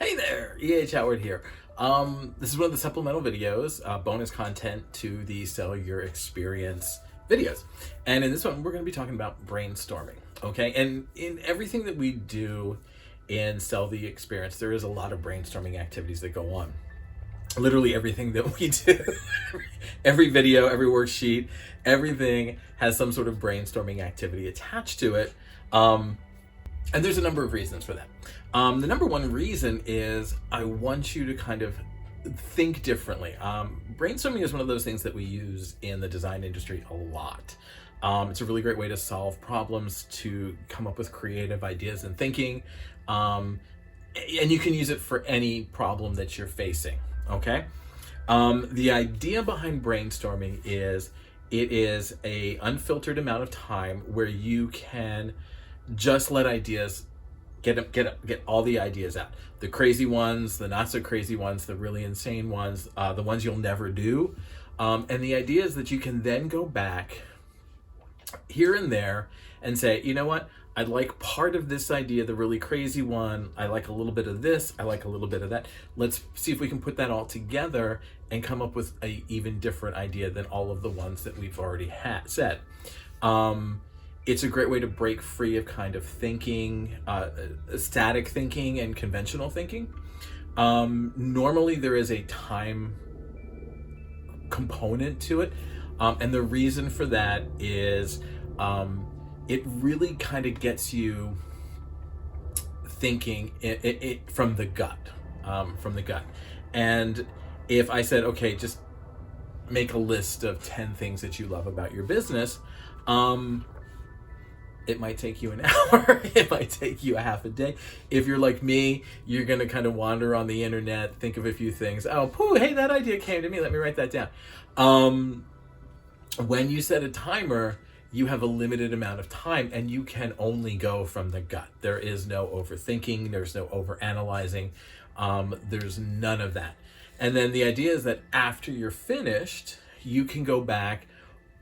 Hey there, Howard here. This is one of the supplemental videos, bonus content to the Sell Your Experience videos. And in this one, we're going to be talking about brainstorming, okay? And in everything that we do in Sell the Experience, there is a lot of brainstorming activities that go on. Literally everything that we do, every video, every worksheet, everything has some sort of brainstorming activity attached to it. And there's a number of reasons for that. The number one reason is I want you to kind of think differently. Brainstorming is one of those things that we use in the design industry a lot. It's a really great way to solve problems, to come up with creative ideas and thinking. And you can use it for any problem that you're facing, okay? The idea behind brainstorming is it is a unfiltered amount of time where you can just let ideas get all the ideas out. The crazy ones, the not so crazy ones, the really insane ones, the ones you'll never do. And the idea is that you can then go back here and there and say, you know what? I like part of this idea, the really crazy one. I like a little bit of this. I like a little bit of that. Let's see if we can put that all together and come up with a even different idea than all of the ones that we've already said. It's a great way to break free of kind of thinking, static thinking and conventional thinking. Normally there is a time component to it. And the reason for that is it really kind of gets you thinking it from the gut, And if I said, okay, just make a list of 10 things that you love about your business, it might take you an hour. It might take you a half a day. If you're like me, you're going to kind of wander on the internet, think of a few things. Oh, pooh, hey, that idea came to me. Let me write that down. When you set a timer, you have a limited amount of time and you can only go from the gut. There is no overthinking. There's no overanalyzing. There's none of that. And then the idea is that after you're finished, you can go back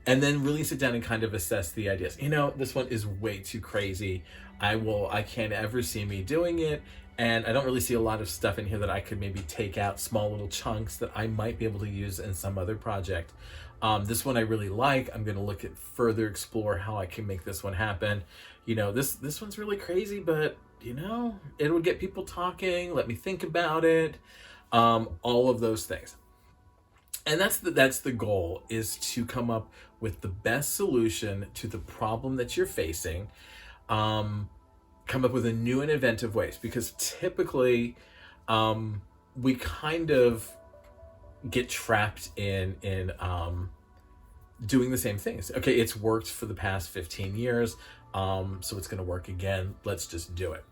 and then really sit down and kind of assess the ideas. You know, this one is way too crazy. I can't ever see me doing it. And I don't really see a lot of stuff in here that I could maybe take out, small little chunks that I might be able to use in some other project. This one I really like. I'm going to look at further explore how I can make this one happen. You know, this one's really crazy, but you know, it would get people talking. Let me think about it. All of those things. And that's the goal, is to come up with the best solution to the problem that you're facing. Come up with a new and inventive ways, because typically we kind of get trapped in doing the same things. Okay, it's worked for the past 15 years, so it's going to work again. Let's just do it.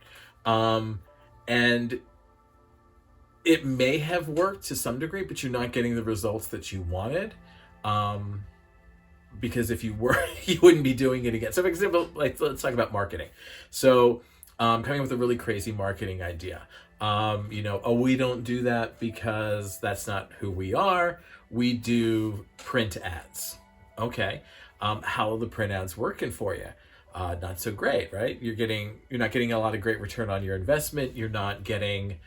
And it may have worked to some degree, but you're not getting the results that you wanted. Because if you were, you wouldn't be doing it again. So for example, like, let's talk about marketing. So coming up with a really crazy marketing idea. We don't do that because that's not who we are. We do print ads. Okay. How are the print ads working for you? Not so great, right? You're not getting a lot of great return on your investment. You're not getting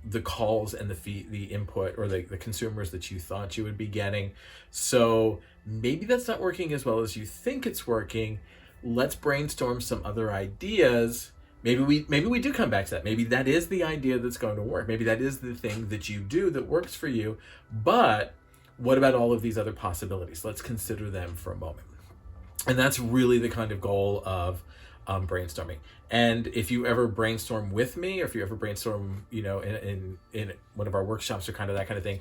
the calls and the input or the consumers that you thought you would be getting. So maybe that's not working as well as you think it's working. Let's brainstorm some other ideas. Maybe we do come back to that. Maybe that is the idea that's going to work. Maybe that is the thing that you do that works for you. But what about all of these other possibilities? Let's consider them for a moment. And that's really the kind of goal of brainstorming. And if you ever brainstorm with me, or if you ever brainstorm, in one of our workshops or kind of that kind of thing,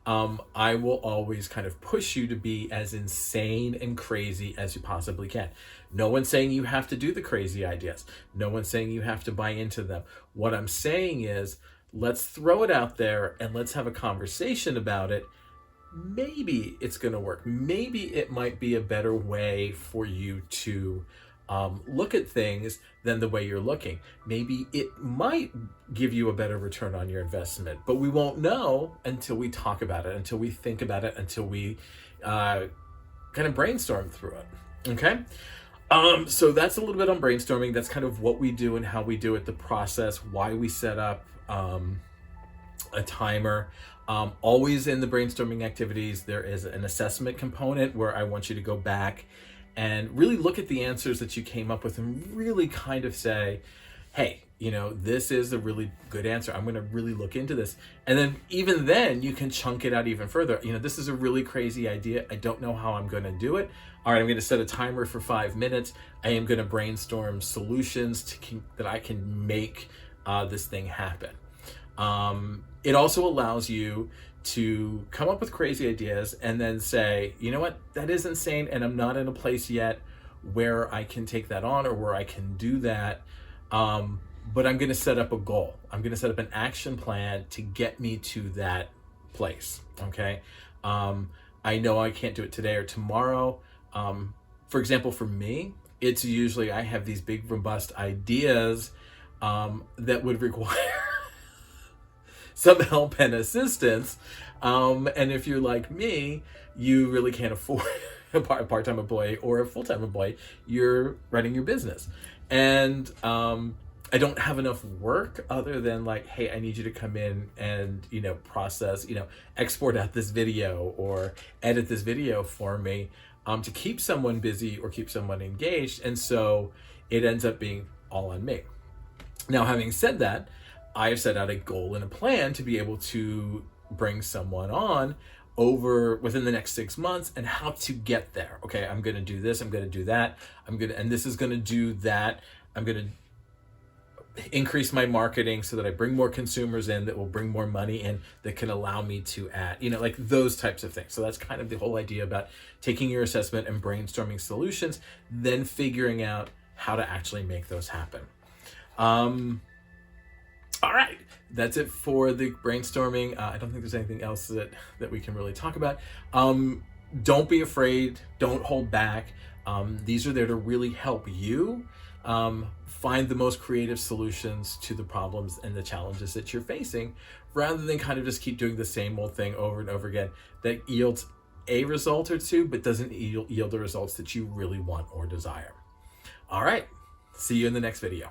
I will always kind of push you to be as insane and crazy as you possibly can. No one's saying you have to do the crazy ideas. No one's saying you have to buy into them. What I'm saying is, let's throw it out there and let's have a conversation about it. Maybe it's going to work. Maybe it might be a better way for you to look at things than the way you're looking. Maybe it might give you a better return on your investment, but we won't know until we talk about it, until we think about it, until we kind of brainstorm through it. Okay. So that's a little bit on brainstorming. That's kind of what we do and how we do it, the process, why we set up a timer. Always in the brainstorming activities, there is an assessment component where I want you to go back and really look at the answers that you came up with and really kind of say, hey, this is a really good answer. I'm going to really look into this. And then even then you can chunk it out even further. This is a really crazy idea. I don't know how I'm going to do it. All right, I'm going to set a timer for 5 minutes. I am going to brainstorm solutions that I can make this thing happen. It also allows you to come up with crazy ideas and then say, you know what, that is insane, and I'm not in a place yet where I can take that on or where I can do that. But I'm going to set up a goal. I'm going to set up an action plan to get me to that place. Okay. I know I can't do it today or tomorrow. For example, for me, it's usually I have these big, robust ideas that would require some help and assistance. And if you're like me, you really can't afford a part-time employee or a full-time employee. You're running your business. And I don't have enough work other than like, hey, I need you to come in and, process, export out this video or edit this video for me to keep someone busy or keep someone engaged. And so it ends up being all on me. Now, having said that, I have set out a goal and a plan to be able to bring someone on within the next 6 months and how to get there. Okay, I'm going to do this. I'm going to do that. And this is going to do that. I'm going to increase my marketing so that I bring more consumers in that will bring more money in that can allow me to add, like those types of things. So that's kind of the whole idea about taking your assessment and brainstorming solutions, then figuring out how to actually make those happen. All right, that's it for the brainstorming. I don't think there's anything else that we can really talk about. Don't be afraid. Don't hold back. These are there to really help you find the most creative solutions to the problems and the challenges that you're facing, rather than kind of just keep doing the same old thing over and over again that yields a result or two, but doesn't yield the results that you really want or desire. All right, see you in the next video.